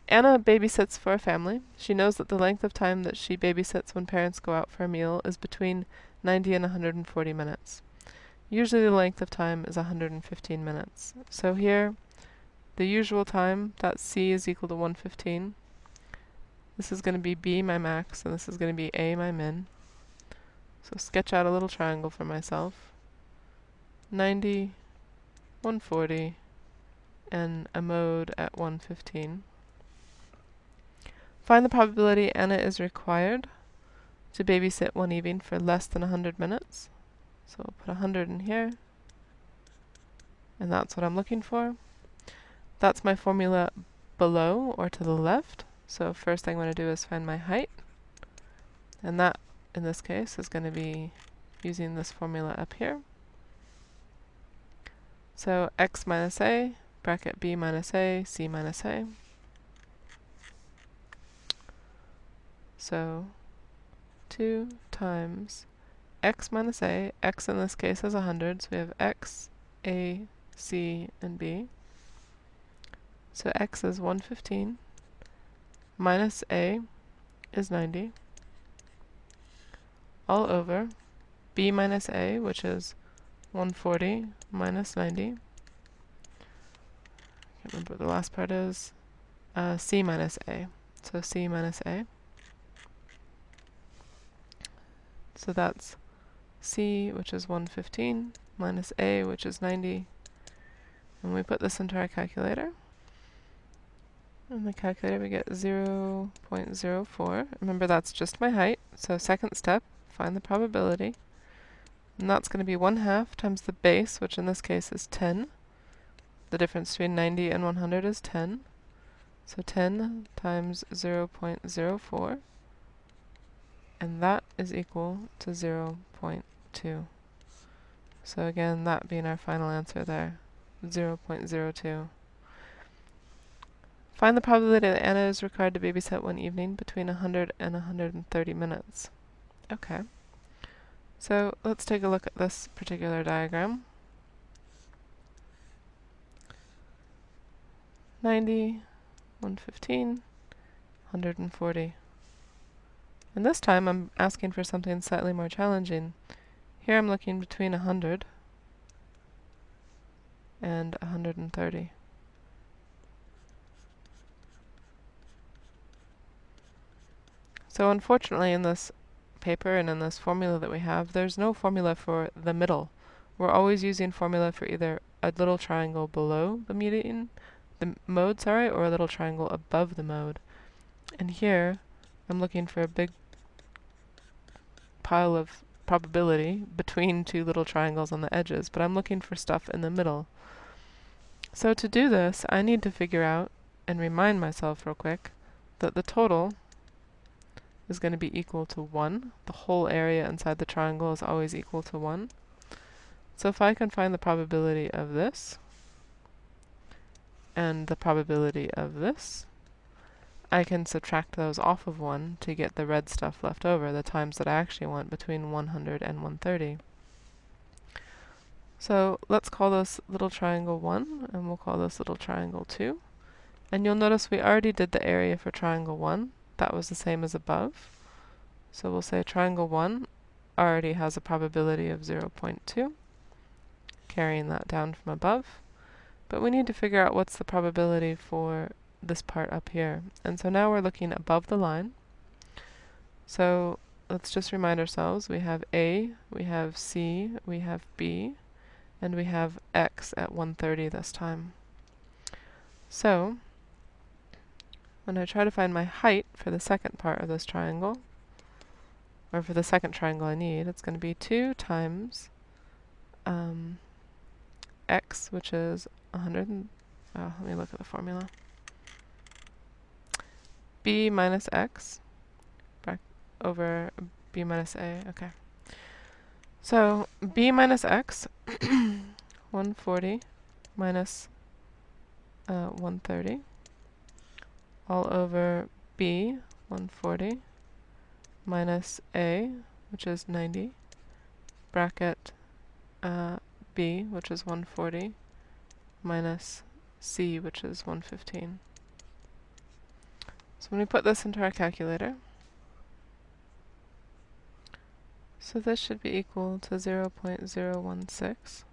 Anna babysits for a family. She knows that the length of time that she babysits when parents go out for a meal is between 90 and 140 minutes. Usually the length of time is 115 minutes. So here, the usual time, that C is equal to 115. This is going to be B, my max, and this is going to be A, my min. So sketch out a little triangle for myself. 90, 140, and a mode at 115. Find the probability Anna is required to babysit one evening for less than 100 minutes. So we'll put 100 in here, and that's what I'm looking for. That's my formula below or to the left. So first thing I'm going to do is find my height, and that in this case is going to be using this formula up here. So x minus a, bracket b minus a, c minus a. So 2 times x minus a, x in this case is 100, so we have x, a, c, and b. So x is 115, minus a is 90, all over b minus a, which is 140 minus 90. Can't remember what the last part is. C minus a. So c minus a. So that's c, which is 115, minus a, which is 90. And we put this into our calculator. In the calculator we get 0.04. Remember, that's just my height. So second step, find the probability. And that's going to be 1/2 times the base, which in this case is 10. The difference between 90 and 100 is 10. So 10 times 0.04. And that is equal to 0.2. So again, that being our final answer there, 0.02. Find the probability that Anna is required to babysit one evening between 100 and 130 minutes. Okay. So let's take a look at this particular diagram. 90, 115, 140. And this time I'm asking for something slightly more challenging. Here I'm looking between 100 and 130. So unfortunately in this paper and in this formula that we have, there's no formula for the middle. We're always using formula for either a little triangle below the median, the mode, or a little triangle above the mode. And here I'm looking for a big pile of probability between two little triangles on the edges, but I'm looking for stuff in the middle. So to do this, I need to figure out and remind myself real quick that the total is going to be equal to 1. The whole area inside the triangle is always equal to 1. So if I can find the probability of this and the probability of this, I can subtract those off of 1 to get the red stuff left over, the times that I actually want between 100 and 130. So let's call this little triangle 1, and we'll call this little triangle 2. And you'll notice we already did the area for triangle 1. That was the same as above. So we'll say triangle 1 already has a probability of 0.2, carrying that down from above. But we need to figure out what's the probability for this part up here. And so now we're looking above the line. So let's just remind ourselves, we have A, we have C, we have B, and we have X at 130 this time. So when I try to find my height for the second part of this triangle, or for the second triangle I need, it's going to be 2 times X, which is 100, let me look at the formula. B minus X over B minus A. Okay. So B minus X, 140 minus 130, all over B, 140, minus A, which is 90, bracket B, which is 140, minus C, which is 115. when we put this into our calculator, so this should be equal to 0.016.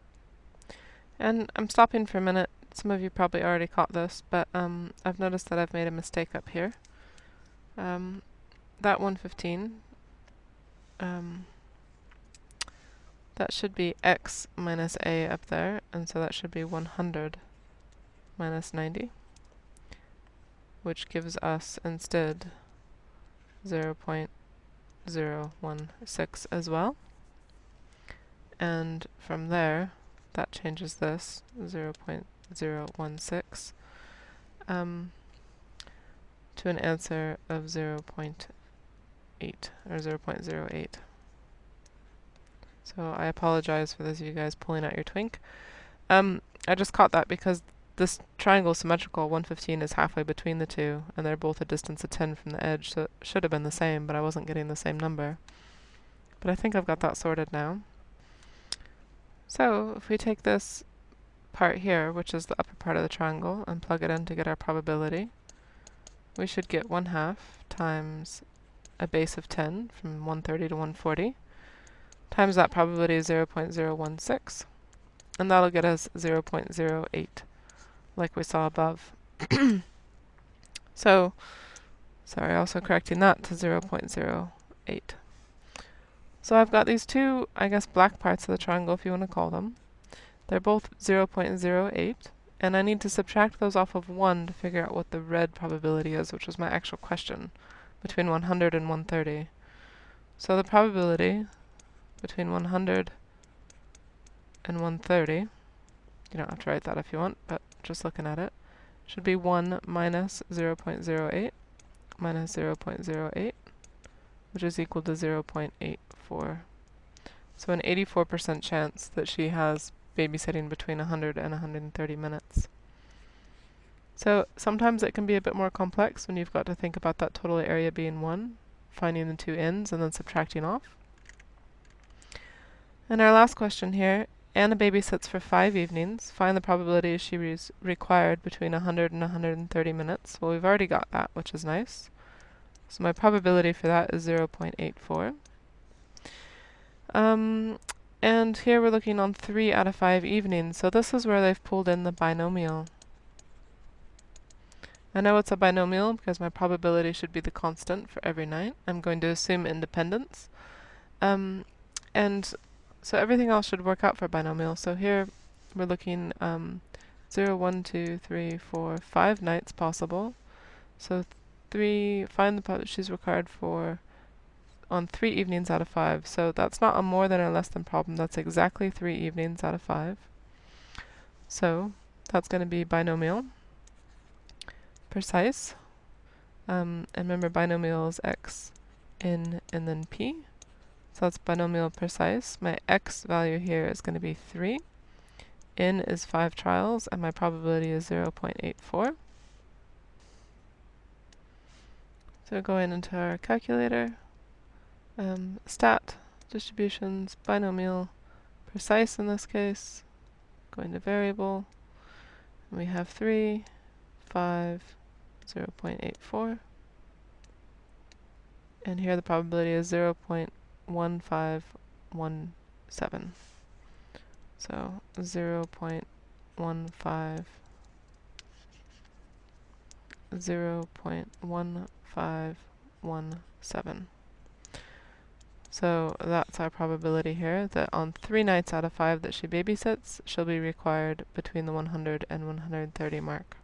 And I'm stopping for a minute. Some of you probably already caught this, but I've noticed that I've made a mistake up here. That 115, that should be x minus a up there, and so that should be 100 minus 90, which gives us instead 0.016 as well. And from there, that changes this 0.016 to an answer of 0.8 or 0.08. So I apologize for those of you guys pulling out your twink. I just caught that because this triangle is symmetrical. 115 is halfway between the two, and they're both a distance of 10 from the edge, so it should have been the same, but I wasn't getting the same number. But I think I've got that sorted now. So if we take this part here, which is the upper part of the triangle, and plug it in to get our probability, we should get 1/2 times a base of 10 from 130 to 140, times that probability is 0.016, and that'll get us 0.08, like we saw above. So, sorry, also correcting that to 0.08. So I've got these two, I guess, black parts of the triangle, if you want to call them. They're both 0.08, and I need to subtract those off of 1 to figure out what the red probability is, which was my actual question, between 100 and 130. So the probability between 100 and 130, you don't have to write that if you want, but just looking at it, should be 1 minus 0.08 minus 0.08, which is equal to 0.84. So an 84% chance that she has babysitting between 100 and 130 minutes. So sometimes it can be a bit more complex when you've got to think about that total area being 1, finding the two ends, and then subtracting off. And our last question here, Anna babysits for 5 evenings. Find the probability she is required between 100 and 130 minutes. Well, we've already got that, which is nice. So my probability for that is 0.84. And here we're looking on 3 out of 5 evenings. So this is where they've pulled in the binomial. I know it's a binomial because my probability should be the constant for every night. I'm going to assume independence. And so everything else should work out for binomial. So here we're looking 0, 1, 2, 3, 4, 5 nights possible. So find the probability she's required for on 3 evenings out of 5. So that's not a more than or less than problem. That's exactly 3 evenings out of 5. So that's going to be binomial, precise. And remember, binomial is x, n, and then p. So that's binomial precise. My x value here is going to be 3. N is 5 trials, and my probability is 0.84. So going into our calculator, stat, distributions, binomial, precise in this case, going to variable, and we have 3, 5, 0.84, and here the probability is 0.1517. So 0.1517. So that's our probability here, that on 3 nights out of 5 that she babysits, she'll be required between the 100 and 130 mark.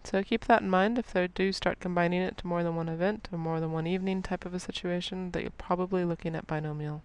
So keep that in mind if they do start combining it to more than one event or more than one evening type of a situation, that you're probably looking at binomial.